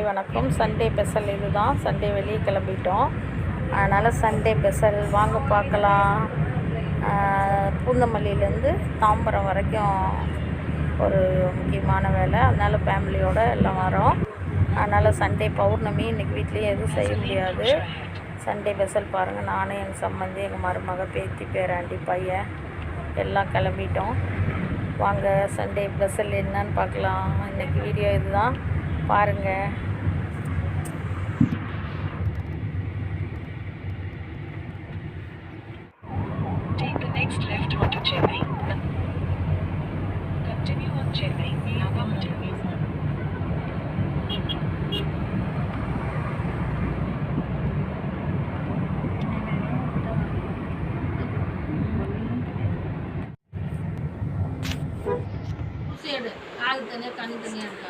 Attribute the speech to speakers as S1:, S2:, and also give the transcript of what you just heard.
S1: வணக்கம். Sunday special இது தான். சண்டே வெளியே கிளம்பிட்டோம், அதனால் சண்டே ஸ்பெஷல் வாங்க பார்க்கலாம். பூந்தமல்லியிலேருந்து தாம்பரம் வரைக்கும் ஒரு முக்கியமான வேலை, அதனால் ஃபேமிலியோடு எல்லாம் வரோம். அதனால் சண்டே பௌர்ணமி, இன்றைக்கி வீட்லேயே எதுவும் செய்ய முடியாது. சண்டே ஸ்பெஷல் பாருங்கள். நானும் எங்கள் சம்மந்தி, எங்கள் மருமக, பேத்தி, பேராண்டி, பையன் எல்லாம் கிளம்பிட்டோம். வாங்க சண்டே ஸ்பெஷல் என்னன்னு பார்க்கலாம். இன்றைக்கி வீடியோ இதுதான் பாருங்கள்.
S2: Take the next left onto Chennai. Continue on Chennai, Nagamathi.
S3: கால் தனியாக கண் தனியாக